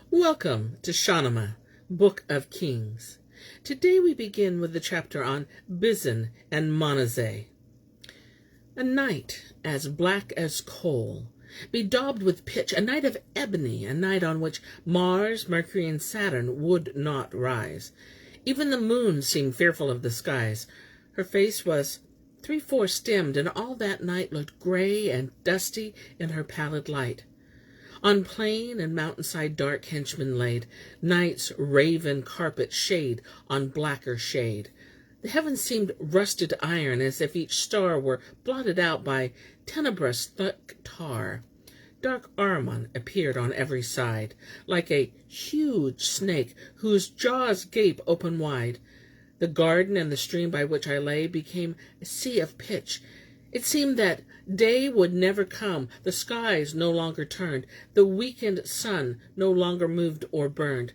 Welcome to Shahnameh, Book of Kings. Today we begin with the chapter on Bizhan and Manizheh. A night as black as coal, bedaubed with pitch, a night of ebony, a night on which Mars, Mercury, and Saturn would not rise. Even the moon seemed fearful of the skies. Her face was 3/4 dimmed, and all that night looked gray and dusty in her pallid light. On plain and mountainside dark henchmen laid, night's raven carpet shade on blacker shade. The heavens seemed rusted iron, as if each star were blotted out by tenebrous thick tar. Dark Ahriman appeared on every side, like a huge snake whose jaws gape open wide. The garden and the stream by which I lay became a sea of pitch. It seemed that day would never come, the skies no longer turned, the weakened sun no longer moved or burned.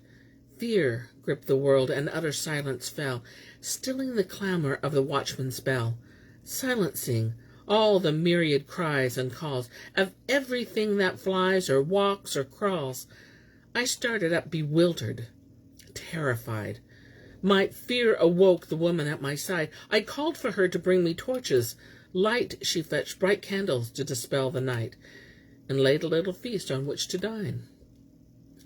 Fear gripped the world, and utter silence fell, stilling the clamor of the watchman's bell, silencing all the myriad cries and calls of everything that flies or walks or crawls. I started up bewildered, terrified. My fear awoke the woman at my side. I called for her to bring me torches. Light she fetched, bright candles to dispel the night, and laid a little feast on which to dine.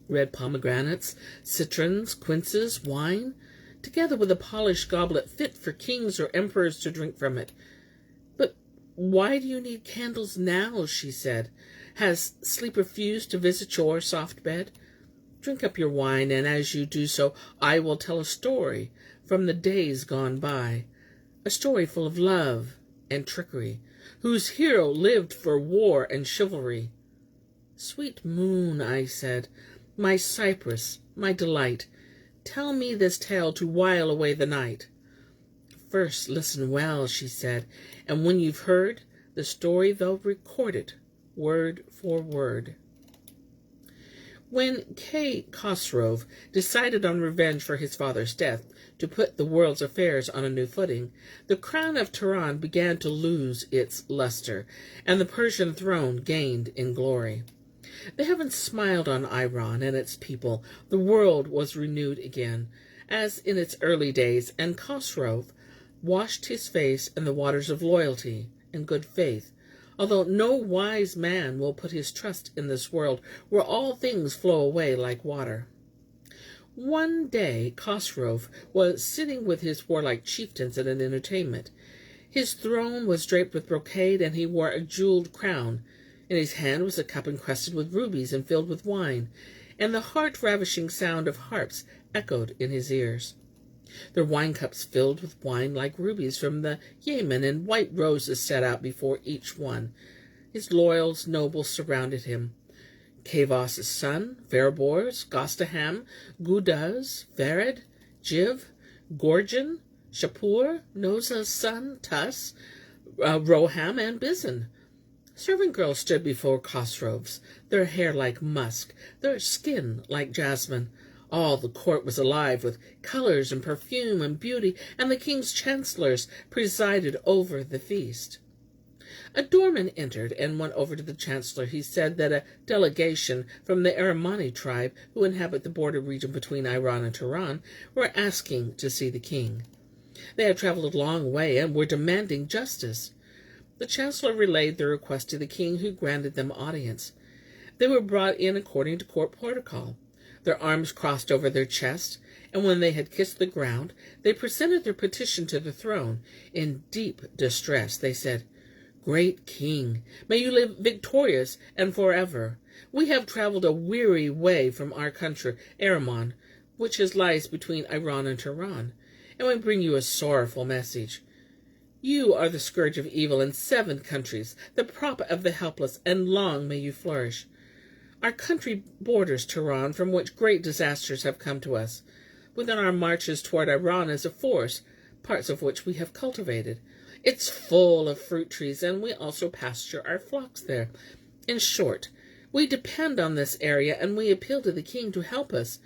Red pomegranates, citrons, quinces, wine, together with a polished goblet fit for kings or emperors to drink from it. "But why do you need candles now?" she said. "Has sleep refused to visit your soft bed? Drink up your wine, and as you do so, I will tell a story from the days gone by, a story full of love and trickery, whose hero lived for war and chivalry." "Sweet moon," I said, "my cypress, my delight, tell me this tale to while away the night." "First listen well," she said, "and when you've heard the story, they'll record it, word for word." When Kay Khosrow decided on revenge for his father's death, to put the world's affairs on a new footing, the crown of Tehran began to lose its luster, and the Persian throne gained in glory. The heavens smiled on Iran and its people. The world was renewed again, as in its early days, and Khosrow washed his face in the waters of loyalty and good faith, although no wise man will put his trust in this world, where all things flow away like water. One day Khosrow was sitting with his warlike chieftains at an entertainment. His throne was draped with brocade, and he wore a jeweled crown. In his hand was a cup encrusted with rubies and filled with wine, and the heart-ravishing sound of harps echoed in his ears. Their wine cups filled with wine like rubies from the Yemen, and white roses set out before each one. His loyal nobles surrounded him. Kavos's son, fair boars, Gostaham, Gudaz, Vered, Jiv, Gorgin, Shapur, Noza's son, Tus, Roham, and Bishan. Servant girls stood before Khosrow's, their hair like musk, their skin like jasmine. All the court was alive with colors and perfume and beauty, and the king's chancellors presided over the feast. A doorman entered and went over to the chancellor. He said that a delegation from the Eriman tribe, who inhabit the border region between Iran and Tehran, were asking to see the king. They had traveled a long way and were demanding justice. The chancellor relayed their request to the king, who granted them audience. They were brought in according to court protocol. Their arms crossed over their chests, and when they had kissed the ground, they presented their petition to the throne. In deep distress, they said, "Great king, may you live victorious and forever. We have traveled a weary way from our country, Eriman, which lies between Iran and Tehran, and we bring you a sorrowful message. You are the scourge of evil in 7 countries, the prop of the helpless, and long may you flourish. Our country borders Tehran, from which great disasters have come to us. Within our marches toward Iran is a forest, parts of which we have cultivated. It's full of fruit trees, and we also pasture our flocks there. In short, we depend on this area, and we appeal to the king to help us.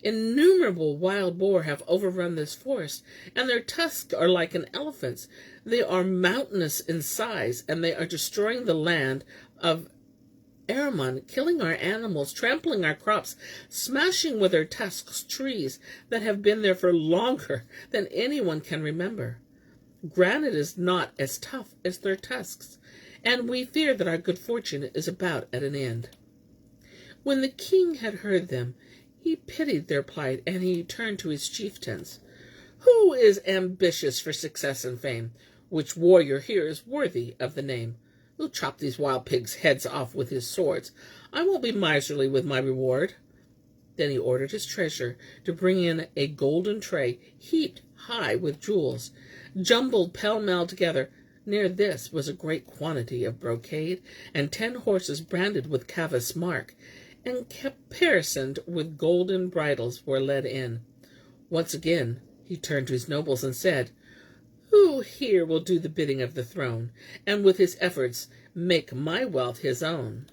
Innumerable wild boar have overrun this forest, and their tusks are like an elephant's. They are mountainous in size, and they are destroying the land of Ahriman, killing our animals, trampling our crops, smashing with their tusks trees that have been there for longer than anyone can remember. Granite is not as tough as their tusks, and we fear that our good fortune is about at an end." When the king had heard them, he pitied their plight, and he turned to his chieftains. "Who is ambitious for success and fame? Which warrior here is worthy of the name? We'll chop these wild pigs' heads off with his swords. I won't be miserly with my reward." Then he ordered his treasurer to bring in a golden tray heaped high with jewels, jumbled pell-mell together. Near this was a great quantity of brocade, and 10 horses branded with Cavus mark, and caparisoned with golden bridles were led in. Once again he turned to his nobles and said, "Who here will do the bidding of the throne, and with his efforts make my wealth his own?"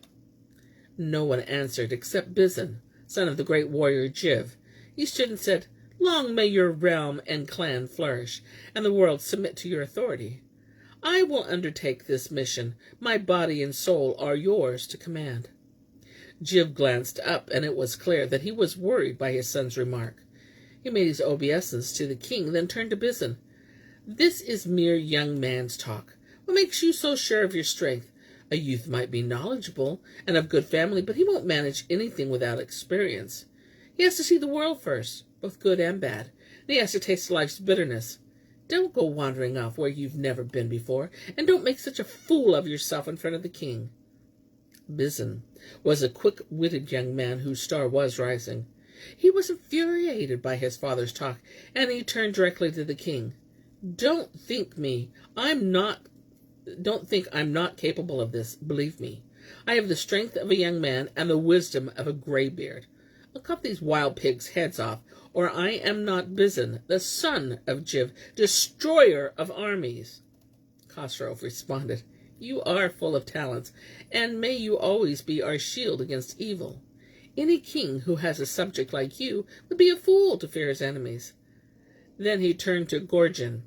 No one answered except Bishan, son of the great warrior Jiv. He stood and said, "Long may your realm and clan flourish, and the world submit to your authority. I will undertake this mission. My body and soul are yours to command." Jiv glanced up, and it was clear that he was worried by his son's remark. He made his obeisance to the king, then turned to Bishan. "This is mere young man's talk. What makes you so sure of your strength? A youth might be knowledgeable and of good family, but he won't manage anything without experience. He has to see the world first, both good and bad, and he has to taste life's bitterness. Don't go wandering off where you've never been before, and don't make such a fool of yourself in front of the king." Bishan was a quick-witted young man whose star was rising. He was infuriated by his father's talk, and he turned directly to the king. Don't think I'm not capable of this, believe me. I have the strength of a young man and the wisdom of a graybeard. I'll cut these wild pigs' heads off, or I am not Bishan, the son of Jiv, destroyer of armies." Khosrow responded, "You are full of talents, and may you always be our shield against evil. Any king who has a subject like you would be a fool to fear his enemies." Then he turned to Gorgin,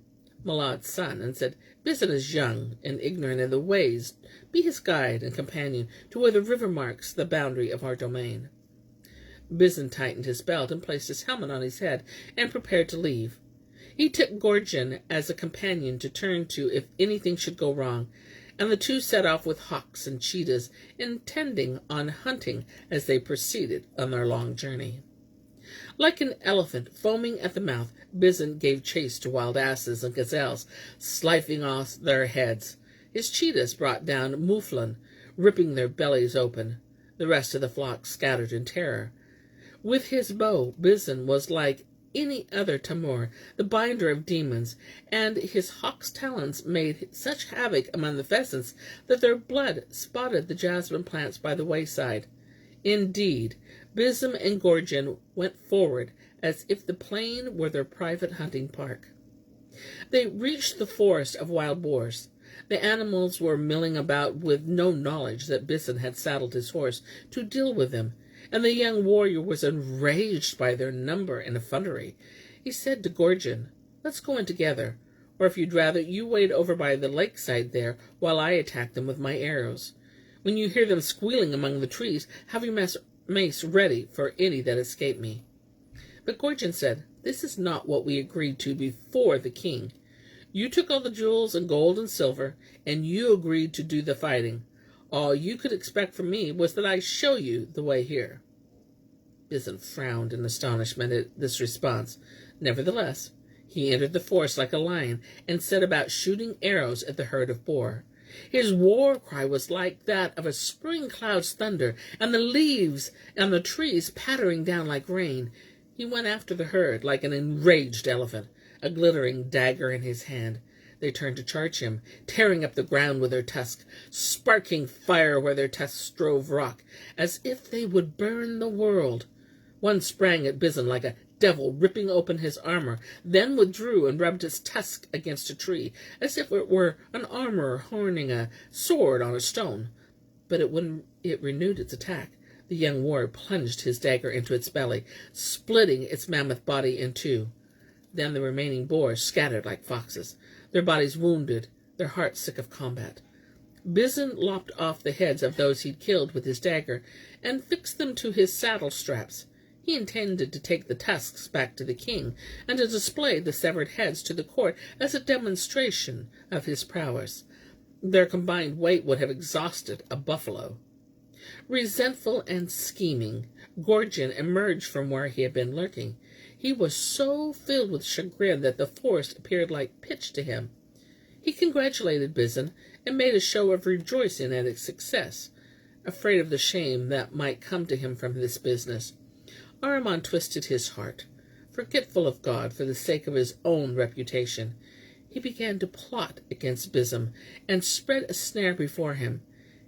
Malad's son, and said, "Bishan is young and ignorant in the ways. Be his guide and companion to where the river marks the boundary of our domain." Bishan tightened his belt and placed his helmet on his head and prepared to leave. He took Gorgin as a companion to turn to if anything should go wrong, and the two set off with hawks and cheetahs, intending on hunting as they proceeded on their long journey. Like an elephant foaming at the mouth, Bishan gave chase to wild asses and gazelles, slicing off their heads. His cheetahs brought down mouflon, ripping their bellies open. The rest of the flock scattered in terror. With his bow, Bishan was like any other Tamur, the binder of demons, and his hawk's talons made such havoc among the pheasants that their blood spotted the jasmine plants by the wayside. Indeed, Bishan and Gorgin went forward as if the plain were their private hunting park. They reached the forest of wild boars. The animals were milling about with no knowledge that Bishan had saddled his horse to deal with them, and the young warrior was enraged by their number and effrontery. He said to Gorgin, "Let's go in together, or if you'd rather, you wade over by the lakeside there while I attack them with my arrows. When you hear them squealing among the trees, have your mace ready for any that escape me." But Gorgin said, "This is not what we agreed to before the king. You took all the jewels and gold and silver, and you agreed to do the fighting. All you could expect from me was that I show you the way here." Bishan frowned in astonishment at this response. Nevertheless, he entered the forest like a lion and set about shooting arrows at the herd of boar. His war cry was like that of a spring cloud's thunder, and the leaves and the trees pattering down like rain. He went after the herd like an enraged elephant, a glittering dagger in his hand. They turned to charge him, tearing up the ground with their tusks, sparking fire where their tusks drove rock, as if they would burn the world. One sprang at Bishan like a devil, ripping open his armor, then withdrew and rubbed his tusk against a tree, as if it were an armorer honing a sword on a stone. But when it renewed its attack, the young warrior plunged his dagger into its belly, splitting its mammoth body in two. Then the remaining boars scattered like foxes, their bodies wounded, their hearts sick of combat. Bizhan lopped off the heads of those he'd killed with his dagger and fixed them to his saddle straps. He intended to take the tusks back to the king and to display the severed heads to the court as a demonstration of his prowess. Their combined weight would have exhausted a buffalo. Resentful and scheming, Gorgin emerged from where he had been lurking. He was so filled with chagrin that the forest appeared like pitch to him. He congratulated Bizhan and made a show of rejoicing at his success, afraid of the shame that might come to him from this business. Ahriman twisted his heart. Forgetful of God for the sake of his own reputation, he began to plot against Bizhan and spread a snare before him.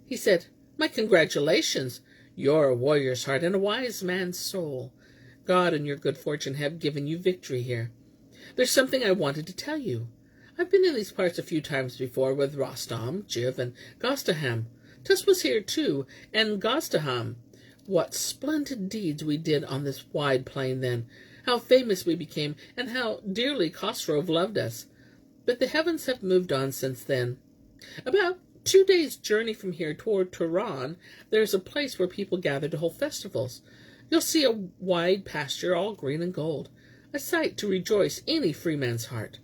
He said, "My congratulations! You're a warrior's heart and a wise man's soul. God and your good fortune have given you victory here. There's something I wanted to tell you. I've been in these parts a few times before with Rostam, Jiv, and Gostaham. Tus was here too, and Gostaham. What splendid deeds we did on this wide plain then, how famous we became, and how dearly Khosrow loved us. But the heavens have moved on since then. About 2 days' journey from here toward Tehran, there's a place where people gather to hold festivals. You'll see a wide pasture all green and gold, a sight to rejoice any freeman's heart.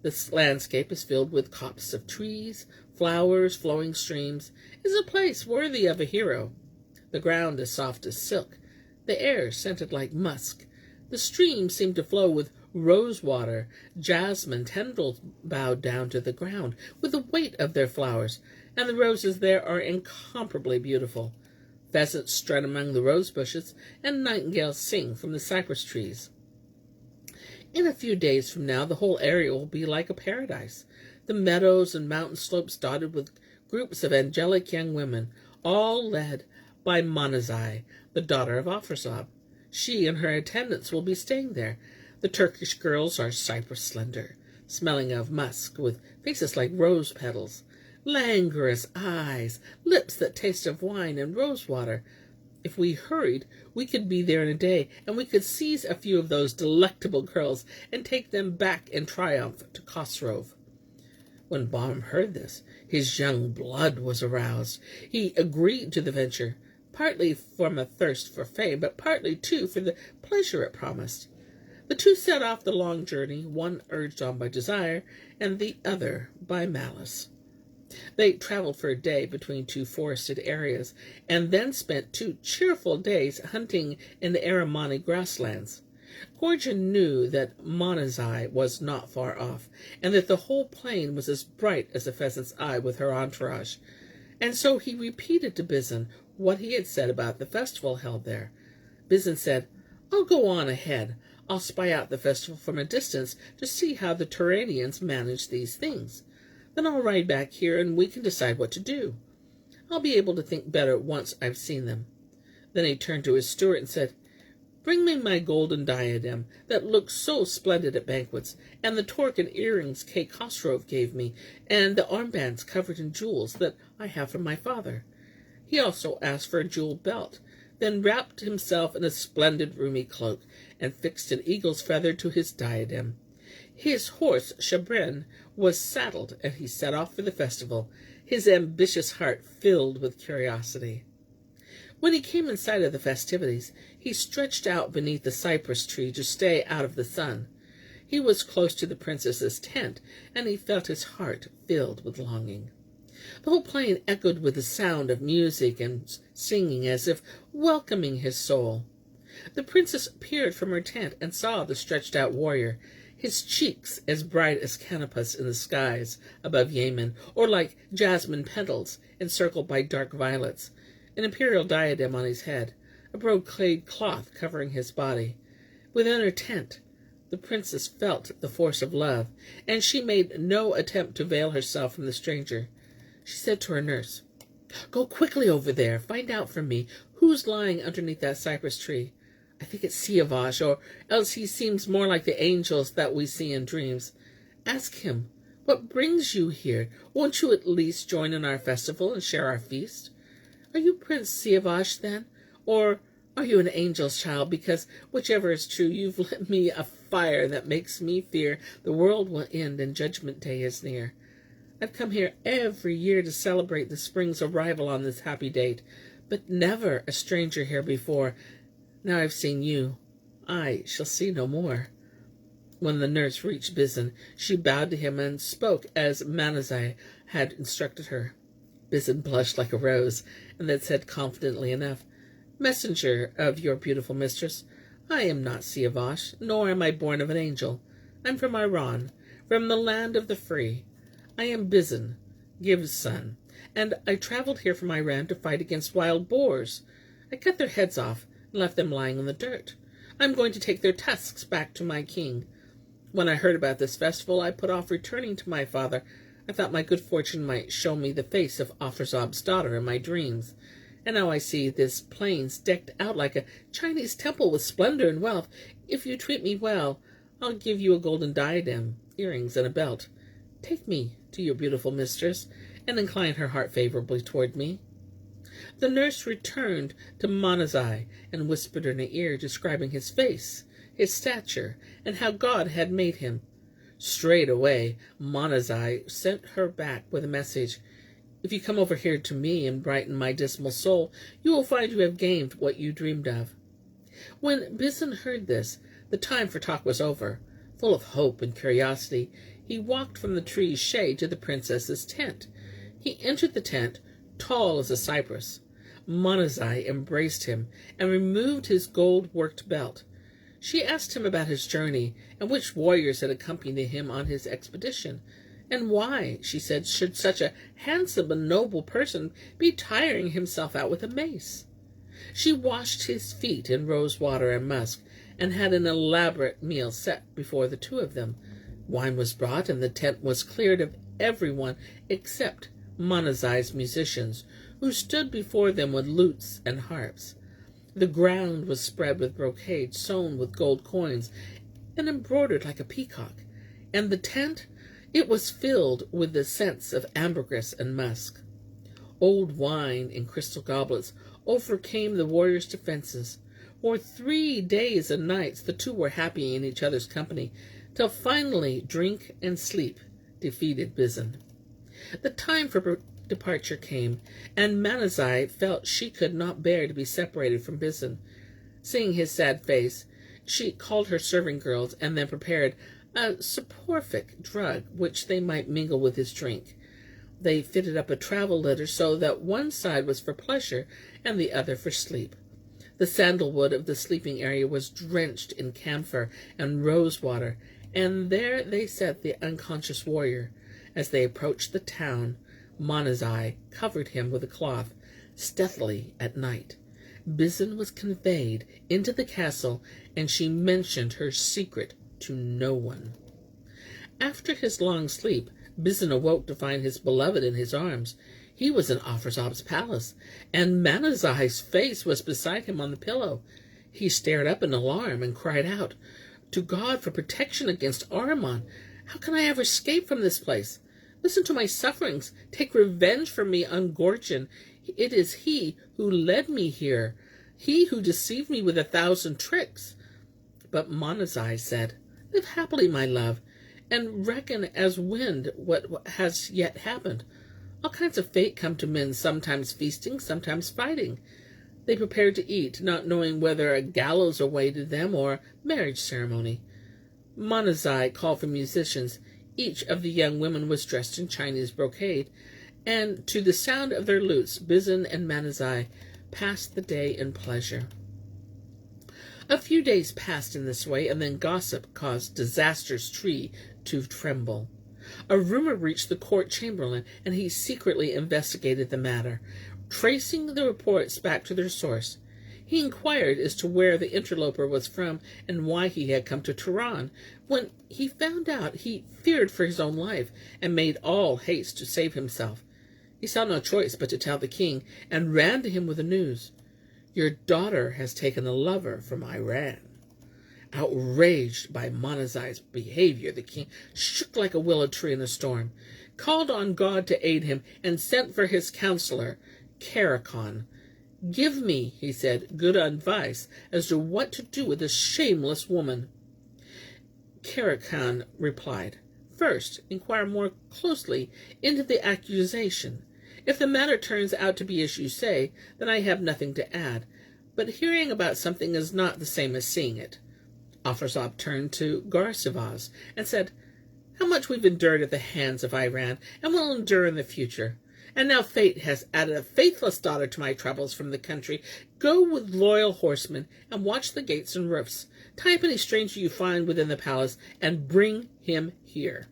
This landscape is filled with copses of trees, flowers, flowing streams. It is a place worthy of a hero. The ground is soft as silk, the air scented like musk. The streams seem to flow with rose water. Jasmine tendrils bowed down to the ground with the weight of their flowers, and the roses there are incomparably beautiful. Pheasants strut among the rose bushes, and nightingales sing from the cypress trees. In a few days from now, the whole area will be like a paradise. The meadows and mountain slopes dotted with groups of angelic young women, all led by Manizheh, the daughter of Afrasab. She and her attendants will be staying there. The Turkish girls are cypress slender, smelling of musk, with faces like rose petals, languorous eyes, lips that taste of wine and rose water. If we hurried, we could be there in a day, and we could seize a few of those delectable girls and take them back in triumph to Khosrow. When Baum heard this, his young blood was aroused. He agreed to the venture, partly from a thirst for fame, but partly, too, for the pleasure it promised. The two set off the long journey, one urged on by desire, and the other by malice. They traveled for a day between two forested areas, and then spent 2 cheerful days hunting in the Erimani grasslands. Gorgin knew that Manizheh was not far off, and that the whole plain was as bright as a pheasant's eye with her entourage, and so he repeated to Bizhan what he had said about the festival held there. Bizhan said, "I'll go on ahead. I'll spy out the festival from a distance to see how the Turanians manage these things. Then I'll ride back here, and we can decide what to do. I'll be able to think better once I've seen them." Then he turned to his steward and said, "Bring me my golden diadem that looks so splendid at banquets, and the torque and earrings Kay Khosrow gave me, and the armbands covered in jewels that I have from my father." He also asked for a jeweled belt, then wrapped himself in a splendid roomy cloak, and fixed an eagle's feather to his diadem. His horse, Shabrin, was saddled, and he set off for the festival, his ambitious heart filled with curiosity. When he came in sight of the festivities, he stretched out beneath the cypress tree to stay out of the sun. He was close to the princess's tent, and he felt his heart filled with longing. The whole plain echoed with the sound of music and singing, as if welcoming his soul. The princess appeared from her tent and saw the stretched-out warrior, his cheeks as bright as canopus in the skies above Yemen, or like jasmine petals encircled by dark violets, an imperial diadem on his head, a brocade cloth covering his body. Within her tent, the princess felt the force of love, and she made no attempt to veil herself from the stranger. She said to her nurse, "Go quickly over there, find out for me who's lying underneath that cypress tree. I think it's Siavash, or else he seems more like the angels that we see in dreams. Ask him, what brings you here? Won't you at least join in our festival and share our feast? Are you Prince Siavash, then? Or are you an angel's child? Because, whichever is true, you've lit me a fire that makes me fear the world will end and judgment day is near. I've come here every year to celebrate the spring's arrival on this happy date, but never a stranger here before. Now I've seen you, I shall see no more." When the nurse reached Bizhan, she bowed to him and spoke as Manizheh had instructed her. Bizhan blushed like a rose, and then said confidently enough, "Messenger of your beautiful mistress, I am not Siavash, nor am I born of an angel. I'm from Iran, from the land of the free. I am Bizhan, Giv's son, and I traveled here from Iran to fight against wild boars. I cut their heads off and left them lying in the dirt. I'm going to take their tusks back to my king. When I heard about this festival, I put off returning to my father. I thought my good fortune might show me the face of Afrazab's daughter in my dreams. And now I see this plains decked out like a Chinese temple with splendor and wealth. If you treat me well, I'll give you a golden diadem, earrings, and a belt. Take me to your beautiful mistress, and incline her heart favorably toward me." The nurse returned to Manizheh and whispered in her ear, describing his face, his stature, and how God had made him. Straight away, Manizheh sent her back with a message. "If you come over here to me and brighten my dismal soul, you will find you have gained what you dreamed of." When Bishan heard this, the time for talk was over. Full of hope and curiosity, he walked from the tree's shade to the princess's tent. He entered the tent, tall as a cypress. Manizheh embraced him and removed his gold-worked belt. She asked him about his journey and which warriors had accompanied him on his expedition. And why, she said, should such a handsome and noble person be tiring himself out with a mace? She washed his feet in rose water and musk, and had an elaborate meal set before the two of them. Wine was brought, and the tent was cleared of everyone except Manizheh's musicians, who stood before them with lutes and harps. The ground was spread with brocade sewn with gold coins and embroidered like a peacock, and the tent, it was filled with the scents of ambergris and musk. Old wine in crystal goblets overcame the warriors' defenses. For 3 days and nights the two were happy in each other's company, till finally drink and sleep defeated Bizhan. The time for departure came, and Manizheh felt she could not bear to be separated from Bizhan. Seeing his sad face, she called her serving girls and then prepared a soporific drug which they might mingle with his drink. They fitted up a travel litter so that one side was for pleasure and the other for sleep. The sandalwood of the sleeping area was drenched in camphor and rose water, and there they set the unconscious warrior. As they approached the town, Manizheh covered him with a cloth. Stealthily at night, Bizhan was conveyed into the castle, and she mentioned her secret to no one. After his long sleep, Bizhan awoke to find his beloved in his arms. He was in Afrazab's palace, and Manizheh's face was beside him on the pillow. He stared up in alarm and cried out, "To God for protection against Ahriman! How can I ever escape from this place? Listen to my sufferings. Take revenge for me on Gorgin. It is he who led me here, he who deceived me with 1,000 tricks." But Manizheh said, "Live happily, my love, and reckon as wind what has yet happened. All kinds of fate come to men, sometimes feasting, sometimes fighting." They prepared to eat, not knowing whether a gallows awaited them or a marriage ceremony. Manizheh called for musicians. Each of the young women was dressed in Chinese brocade, and to the sound of their lutes, Bizhan and Manizheh passed the day in pleasure. A few days passed in this way, and then gossip caused Disaster's tree to tremble. A rumor reached the court chamberlain, and he secretly investigated the matter, tracing the reports back to their source. He inquired as to where the interloper was from and why he had come to Tehran. When he found out, he feared for his own life and made all haste to save himself. He saw no choice but to tell the king, and ran to him with the news. "Your daughter has taken a lover from Iran." Outraged by Manizheh's behavior, the king shook like a willow tree in a storm, called on God to aid him, and sent for his counselor, Karakan. "Give me," he said, "good advice as to what to do with this shameless woman." Karakan replied, First, inquire more closely into the accusation. If the matter turns out to be as you say, then I have nothing to add. But hearing about something is not the same as seeing it." Afrasab turned to Garsivaz and said, "How much we've endured at the hands of Iran, and will endure in the future. And now fate has added a faithless daughter to my troubles from the country. Go with loyal horsemen, and watch the gates and roofs. Tie up any stranger you find within the palace, and bring him here."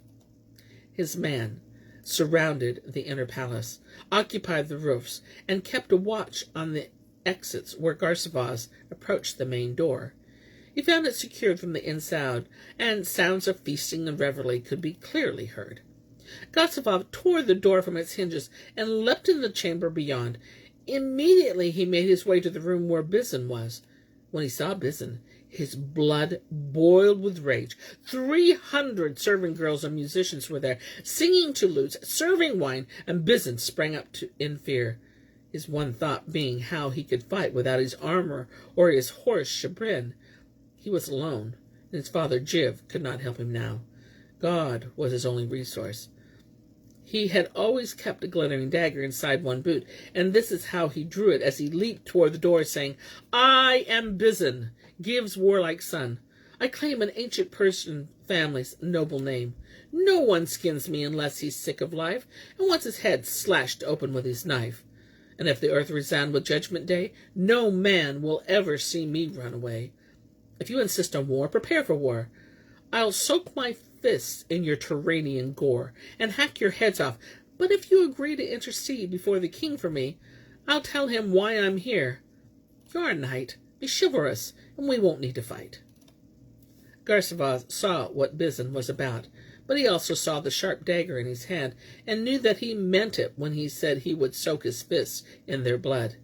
His men surrounded the inner palace, occupied the roofs, and kept a watch on the exits where Garsivaz approached the main door. He found it secured from the inside, and sounds of feasting and revelry could be clearly heard. Garsivaz tore the door from its hinges and leapt into the chamber beyond. Immediately he made his way to the room where Bishan was. When he saw Bishan, his blood boiled with rage. 300 servant girls and musicians were there, singing to lutes, serving wine, and Bishan sprang up in fear, his one thought being how he could fight without his armor or his horse Shabrin. He was alone, and his father Jiv could not help him now. God was his only resource. He had always kept a glittering dagger inside one boot, and this is how he drew it as he leaped toward the door, saying, "I am Bishan, Giv's warlike son. I claim an ancient Persian family's noble name. No one skins me unless he's sick of life and wants his head slashed open with his knife. And if the earth resound with judgment day, no man will ever see me run away. If you insist on war, prepare for war. I'll soak my fists in your Turanian gore and hack your heads off. But if you agree to intercede before the king for me, I'll tell him why I'm here. You're a knight. Be chivalrous, and we won't need to fight." Garsivaz saw what Bishan was about, but he also saw the sharp dagger in his hand, and knew that he meant it when he said he would soak his fists in their blood.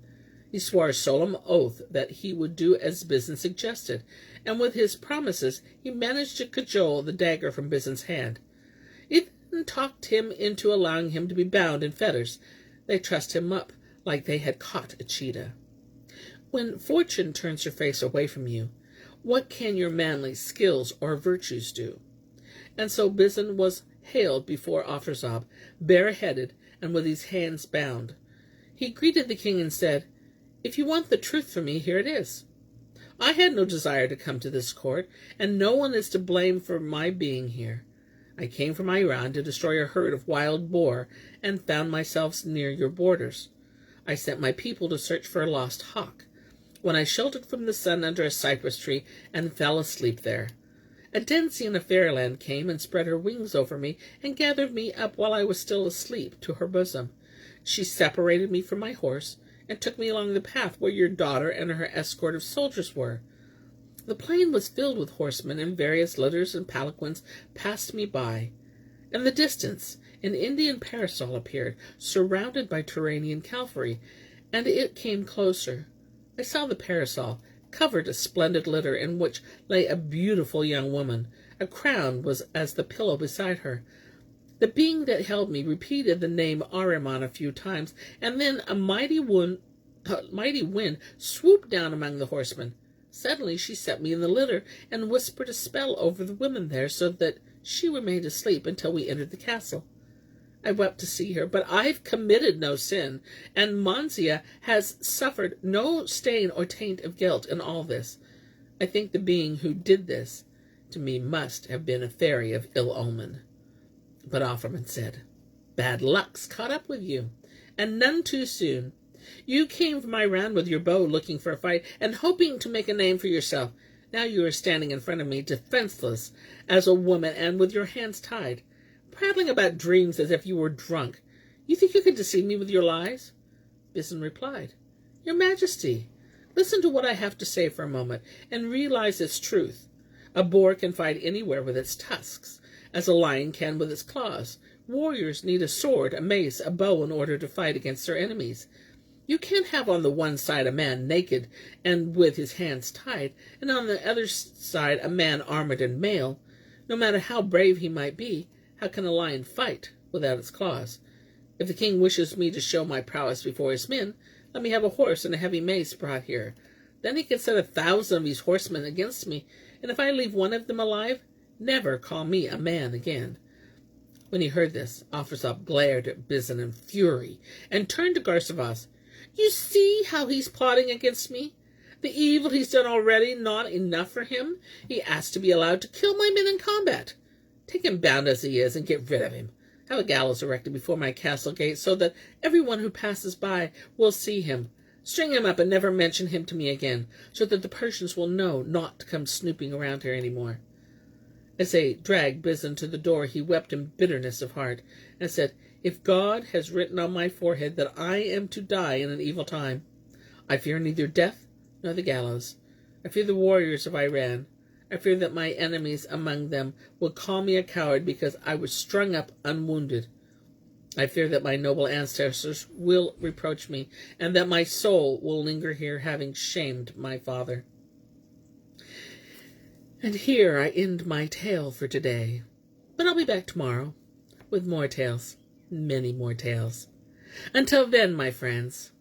He swore a solemn oath that he would do as Bishan suggested, and with his promises he managed to cajole the dagger from Bishan's hand. He then talked him into allowing him to be bound in fetters. They trussed him up like they had caught a cheetah. When fortune turns her face away from you, what can your manly skills or virtues do? And so Bishan was haled before Afrasab, bareheaded and with his hands bound. He greeted the king and said, "If you want the truth from me, here it is. I had no desire to come to this court, and no one is to blame for my being here. I came from Iran to destroy a herd of wild boar, and found myself near your borders. I sent my people to search for a lost hawk, when I sheltered from the sun under a cypress tree and fell asleep there. A Densian of fairyland came and spread her wings over me and gathered me up while I was still asleep to her bosom. She separated me from my horse and took me along the path where your daughter and her escort of soldiers were. The plain was filled with horsemen, and various litters and palanquins passed me by. In the distance, an Indian parasol appeared, surrounded by Turanian cavalry, and it came closer. I saw the parasol, covered a splendid litter in which lay a beautiful young woman. A crown was as the pillow beside her. The being that held me repeated the name Ahriman a few times, and then a mighty wind swooped down among the horsemen. Suddenly she set me in the litter and whispered a spell over the women there, so that she remained asleep until we entered the castle. I wept to see her, but I've committed no sin, and Manizheh has suffered no stain or taint of guilt in all this. I think the being who did this to me must have been a fairy of ill omen." But Ahriman said, "Bad luck's caught up with you, and none too soon. You came from Iran with your bow looking for a fight and hoping to make a name for yourself. Now you are standing in front of me defenseless as a woman and with your hands tied, prattling about dreams as if you were drunk. You think you can deceive me with your lies?" Bishan replied, "Your Majesty, listen to what I have to say for a moment, and realize its truth. A boar can fight anywhere with its tusks, as a lion can with its claws. Warriors need a sword, a mace, a bow in order to fight against their enemies. You can't have on the one side a man naked and with his hands tied, and on the other side a man armored and mailed. No matter how brave he might be, how can a lion fight without its claws? If the king wishes me to show my prowess before his men, let me have a horse and a heavy mace brought here. Then he can set 1,000 of these horsemen against me, and if I leave one of them alive, never call me a man again. When he heard this, Officer glared at Bizhan in fury and turned to Garsavas. You see how he's plotting against me? The evil he's done already not enough for him. He asked to be allowed to kill my men in combat. Take him bound as he is and get rid of him. Have a gallows erected before my castle gate so that everyone who passes by will see him. String him up and never mention him to me again, so that the Persians will know not to come snooping around here any more. As they dragged Bizhan to the door, he wept in bitterness of heart and said, If God has written on my forehead that I am to die in an evil time, I fear neither death nor the gallows. I fear the warriors of Iran. I fear that my enemies among them will call me a coward because I was strung up unwounded. I fear that my noble ancestors will reproach me, and that my soul will linger here, having shamed my father. And here I end my tale for today. But I'll be back tomorrow with more tales, many more tales. Until then, my friends,